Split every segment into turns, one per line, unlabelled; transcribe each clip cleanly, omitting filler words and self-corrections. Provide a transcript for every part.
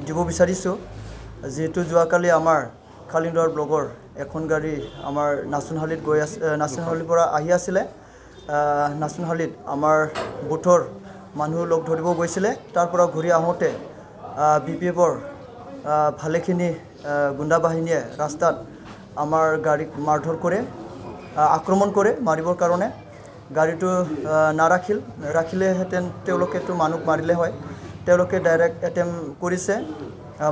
দিব বিচাৰিছোঁ যেহেতু যোৱাকালি আমাৰ খালিন্দৰ ব্লগৰ এখন গাড়ী আমাৰ নাচুনহালীত গৈ আছে নাচুনহালীৰ পৰা আহি আছিলে নাচুনহালীত আমাৰ বুথৰ মানুহ লগ ধৰিব গৈছিলে তাৰ পৰা ঘূৰি আহোঁতে বিপিএফৰ ভালেখিনি গুণ্ডা বাহিনীয়ে ৰাস্তাত আমাৰ গাড়ীক মাৰধৰ কৰে আক্ৰমণ কৰে মাৰিবৰ কাৰণে গাড়ীটো ৰাখিলেহেঁতেন তেওঁলোকেতো মানুহ মাৰিলে হয় তেওঁলোকে ডাইৰেক্ট এটেম্প কৰিছে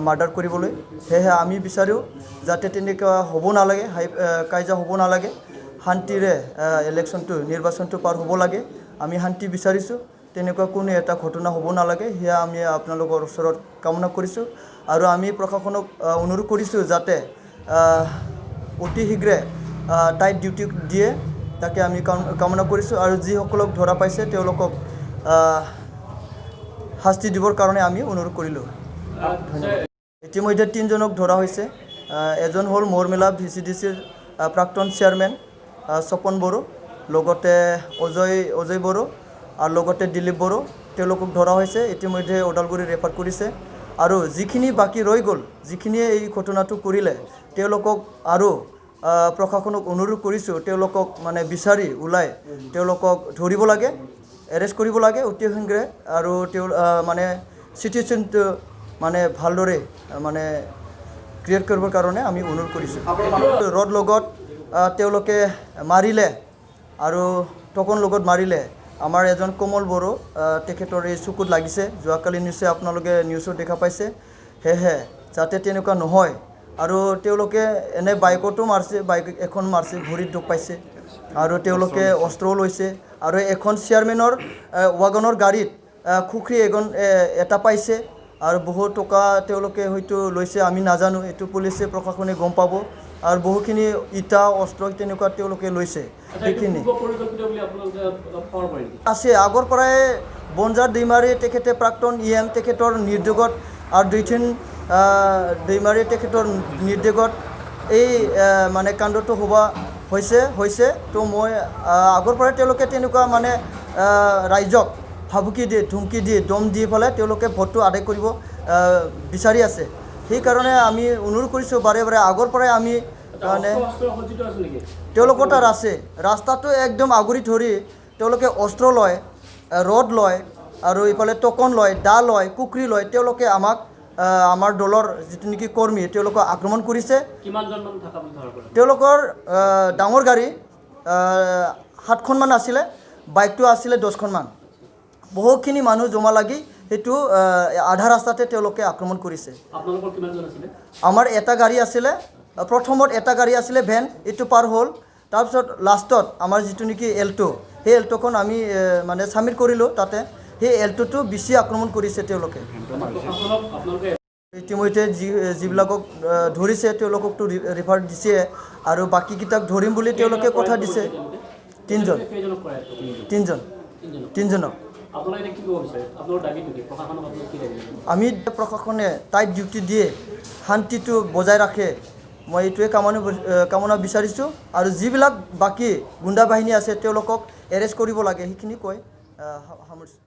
মাৰ্ডাৰ কৰিবলৈ সেয়েহে আমি বিচাৰোঁ যাতে তেনেকুৱা হ'ব নালাগে কাজিয়া হ'ব নালাগে শান্তিৰে ইলেকশ্যনটো নিৰ্বাচনটো পাৰ হ'ব লাগে আমি শান্তি বিচাৰিছোঁ তেনেকুৱা কোনো এটা ঘটনা হ'ব নালাগে সেয়া আমি আপোনালোকৰ ওচৰত কামনা কৰিছোঁ আৰু আমি প্ৰশাসনক অনুৰোধ কৰিছোঁ যাতে অতি শীঘ্ৰে টাইট ডিউটি দিয়ে তাকে আমি কামনা কৰিছোঁ আৰু যিসকলক ধৰা পাইছে তেওঁলোকক শাস্তি দিবৰ কাৰণে আমি অনুৰোধ কৰিলোঁ ইতিমধ্যে 3 জনক ধৰা হৈছে এজন হ'ল মৰমেলা VCDCৰ প্ৰাক্তন চেয়াৰমেন স্বপন বড়ো লগতে অজয় বড়ো আৰু লগতে দিলীপ বড়ো তেওঁলোকক ধৰা হৈছে ইতিমধ্যে ওদালগুৰি ৰেফাৰ কৰিছে আৰু যিখিনি বাকী ৰৈ গ'ল যিখিনিয়ে এই ঘটনাটো কৰিলে তেওঁলোকক আৰু প্ৰশাসনক অনুৰোধ কৰিছোঁ তেওঁলোকক মানে বিচাৰি ওলাই তেওঁলোকক ধৰিব লাগে এৰেষ্ট কৰিব লাগে অতি শীঘ্ৰে আৰু মানে চিটুৱেশ্যনটো মানে ভালদৰে মানে ক্ৰিয়েট কৰিবৰ কাৰণে আমি অনুৰোধ কৰিছোঁ ৰড লগত তেওঁলোকে মাৰিলে আৰু টকন লগত মাৰিলে আমাৰ এজন কমল বড়ো তেখেতৰ এই চকুত লাগিছে যোৱাকালি নিশ্চয় আপোনালোকে নিউজত দেখা পাইছে সেয়েহে যাতে তেনেকুৱা নহয় আৰু তেওঁলোকে এনে বাইকতো মাৰিছে বাইক এখন মাৰিছে ভৰিত দুখ পাইছে আৰু তেওঁলোকে অস্ত্ৰও লৈছে আৰু এখন চেয়াৰমেনৰ ৱাগনৰ গাড়ীত খুখৰি এটা পাইছে আৰু বহু টকা তেওঁলোকে হয়তো লৈছে আমি নাজানো এইটো পুলিচে প্ৰশাসনে গম পাব আৰু বহুখিনি ইটা অস্ত্ৰ তেনেকুৱা তেওঁলোকে লৈছে সেইখিনি আছে আগৰ পৰাই বনজাৰ দৈমাৰী তেখেতে প্ৰাক্তন EM তেখেতৰ নিৰ্দেশত আৰু দুইথিন দৈমাৰী তেখেতৰ নিৰ্দেশত এই মানে কাণ্ডটো হৈছে তো মই আগৰ পৰাই তেওঁলোকে তেনেকুৱা মানে ৰাইজক ভাবুকি দিয়ে ধুমকি দিয়ে দম দি পেলাই তেওঁলোকে ভোটটো আদায় কৰিব বিচাৰি আছে সেইকাৰণে আমি অনুৰোধ কৰিছোঁ বাৰে বাৰে আগৰ পৰাই আমি মানে তেওঁলোকৰ তাত আছে ৰাস্তাটো একদম আগুৰি ধৰি তেওঁলোকে অস্ত্ৰ লয় ৰড লয় আৰু ইফালে টকন লয় দা লয় কুকৰি লয় তেওঁলোকে আমাক আমাৰ দলৰ যিটো নেকি কৰ্মী তেওঁলোকক আক্ৰমণ কৰিছে তেওঁলোকৰ ডাঙৰ গাড়ী 7খনমান আছিলে বাইকটো আছিলে 10খনমান বহুখিনি মানুহ জমা লাগি সেইটো আধা ৰাস্তাতে তেওঁলোকে আক্ৰমণ কৰিছে আমাৰ এটা গাড়ী আছিলে প্ৰথমত এটা গাড়ী আছিলে ভেন এইটো পাৰ হ'ল তাৰপিছত লাষ্টত আমাৰ যিটো নেকি এল্টো সেই এল্টোখন আমি মানে চাবমিট কৰিলোঁ তাতে সেই এল্টোটো বেছি আক্ৰমণ কৰিছে তেওঁলোকে ইতিমধ্যে যিবিলাকক ধৰিছে তেওঁলোককতো ৰিফাৰ দিছে আৰু বাকীকেইটাক ধৰিম বুলি তেওঁলোকে কথা দিছে 3জনক আমি প্ৰশাসনে টাইট ডিউটি দিয়ে শান্তিটো বজাই ৰাখে মই এইটোৱে কামনা বিচাৰিছোঁ আৰু যিবিলাক বাকী গুণ্ডা বাহিনী আছে তেওঁলোকক এৰেষ্ট কৰিব লাগে সেইখিনি কৈ সামৰিছোঁ